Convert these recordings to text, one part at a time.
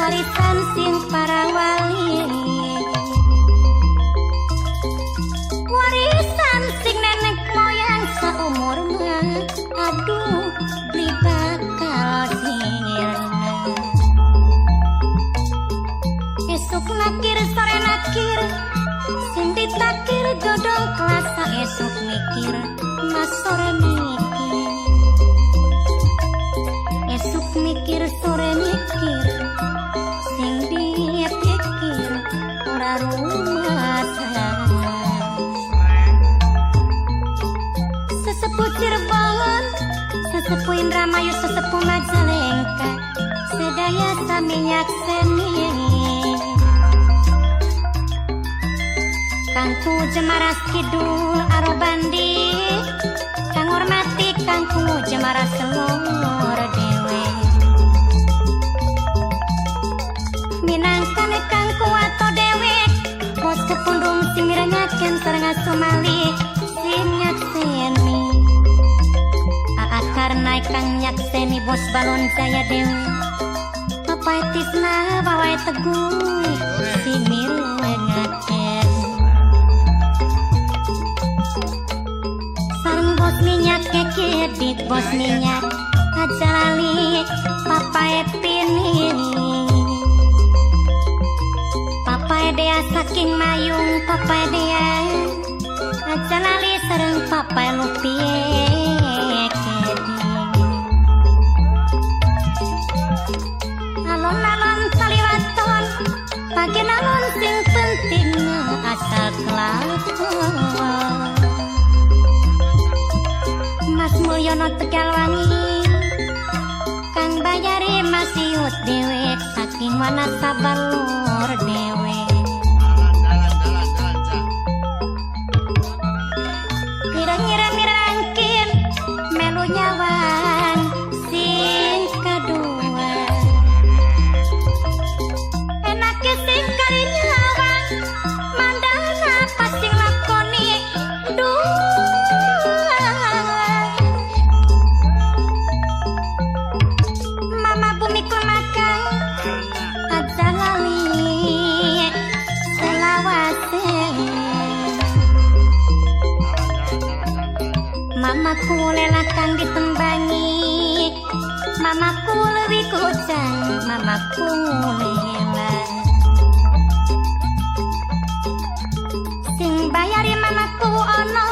warisan sing para wali, warisan sing nenek moyang saumur mah, aduh beli bakal sirna. Esuk nakir sore nakir, sing ditakir jodoh kelasa esuk mikir, mas sore mikir. Esuk mikir sore mikir, sing dia pikir ora rumah sana. Sesepuh Cirebon, sesepuh Indramayu, sesepuh Majalengka, sedaya sami nyakseni. Kangku Jemaras Kidul Arobandi, kang hormati Kangku Jemaras Selor Dewe. Minangkan Kangku Ato Dewe, bos kepundung sing miranyakeun sareng Sumali sing nyakseni. Aakar naik kang nyakseni bos Balon Jaya Dewe. Papai tisna bawai teguh sing miranyakeun. Bos minyak kekedik, bos minyak aja lali papai pini. Papai dia saking mayung, papai dia aja lali sareng papai lupie kedik. Alon-alon saliwaton, bagian alon sing penting asal kelakon. Mas Mulyono Tegalwangi, Kang Bayari Masiut Dewe, saking mana sabar lor Dewe. Kira-kira mirangkin melu nyawang sing kedua. Enake sing kari nyawang, mandana pas sing lakoni mamaku lela kang ditembangi, mamaku lebih kucang, mamaku lela. Sing bayari mamaku ono,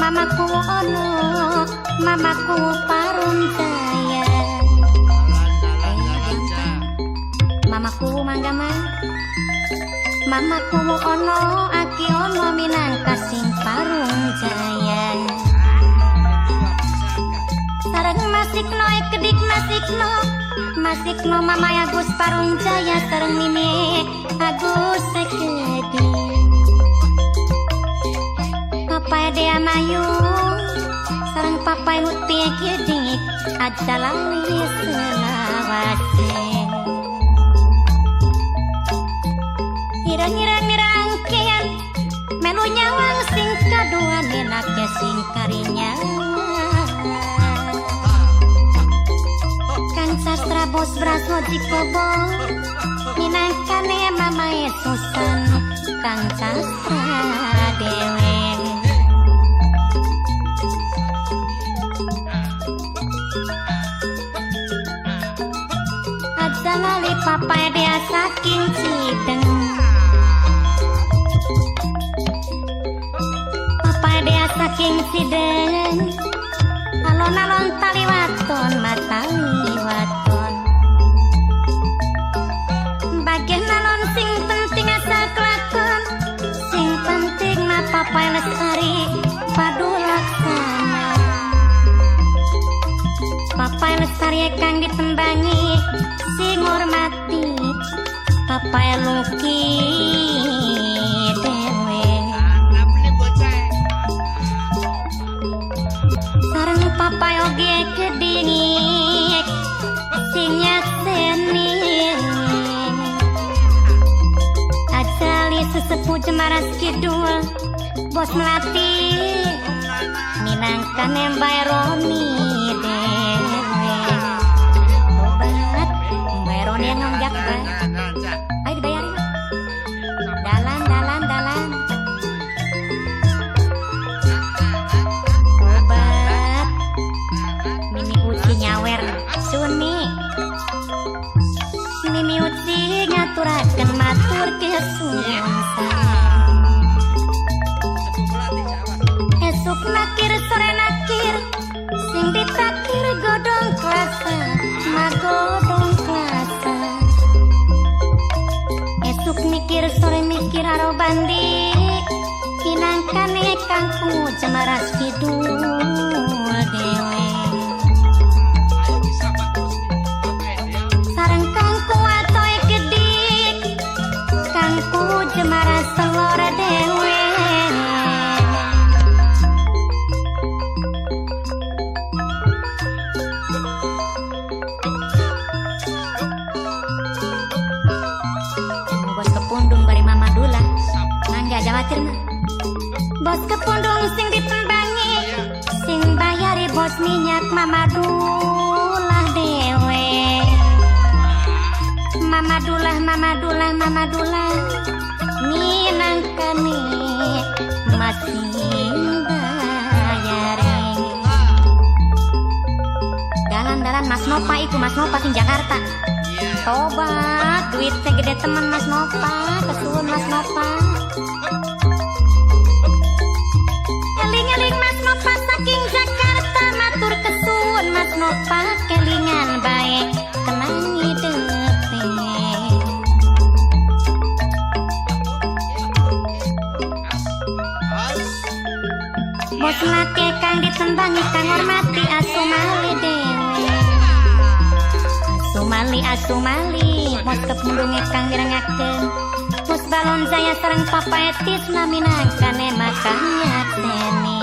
mamaku ono, mamaku Parun Jaya. Mamaku manggama, mamaku ono, aki ono minangka sing Parun Jaya. Sareng masikno kedik masikno, masikno mama Agus Parun Jaya sareng mimi Agus kedik. Papai dia mayung, sareng papai uti kedik, aja lali selawase. Irang-irang mirangkeun, melu nyawang sing kadua nenake sing karinya. Sastra bos braso dikobo, minangkane mama Susan Kang Sastra Dewe. Aja lali papai dia saking Cideng, papai dia saking Cideng. Alon-alon taliwaton mataliwaton, bagian alon sing penting asal kelakon, sing penting na papai lestari padu laksana. Papai lestari kang ditembangi, sing hormati papai Luki Dewe. Sareng papai oge kedingik, sing nyakseni. Ajali sesepuh Jemaras Kidul, bos Melati, minangkan Mbak Romi Dewe. Obat Mbak daun yang ngonggak ba. Ayo dibayarin. Dalan. Obat Mimi Uci nyawer Suni. Mimi Uci ngaturaken matur kesuwun esuk nakir sore nakir sing ditakir godong klasa magodong klasa esuk mikir sore mikir aro bandi kinangkane kangku jemaras kidul dewe sareng kangku atoe gedik kangku jemaras telur dewe Jawatir mah bos kepundung sing ditembangi sing bayari bos minyak mamadulah dewe mamadulah minangkani masih bayari dalan Mas Nova itu Mas Nova sing Jakarta tobat duit teh gede teman Mas Nova kesuwun Mas Nova eling Mas Nova saking Jakarta matur kesuwun Mas Nova kelingan baik tenang hidepe bos laki kang ditembangi kang hormati asumali dewe asumali bos kepundunge kang direngakeun bos balon jaya sareng papa etis naminangkane makanya teni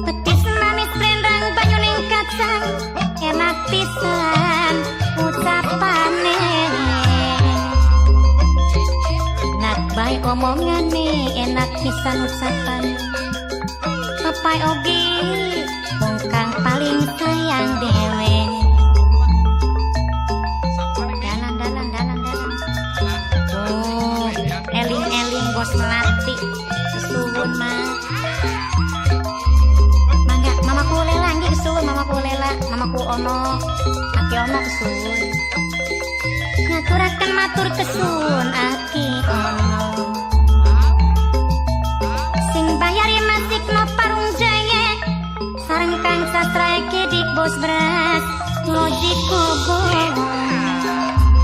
petis manis rendang banyuning kacang enak pisan ucapane enak bae omongane enak pisan ucapan papai ogi wong kang paling sayang dewe eling bos melati kesuwun mah mangga mamaku lela nggih kesuwun mamaku lela mamaku ono aki ono kesuwun ngaturaken matur kesuwun aki ono sing bayari masikno parung jaya sareng kang sastra kedik bos beras lojik kogong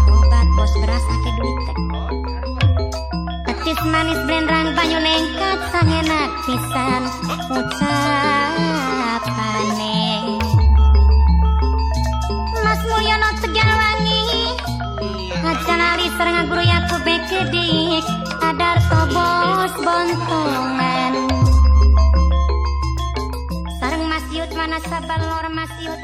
obat bos beras ake duit teh manis blendrang banyuning kacang enak pisan ucapane Mas Mulyono Tegalwangi ngajan alis sareng guru Yakub Kedik Adarto bos bontongan sareng Mas Yud mana sabalor Mas Yud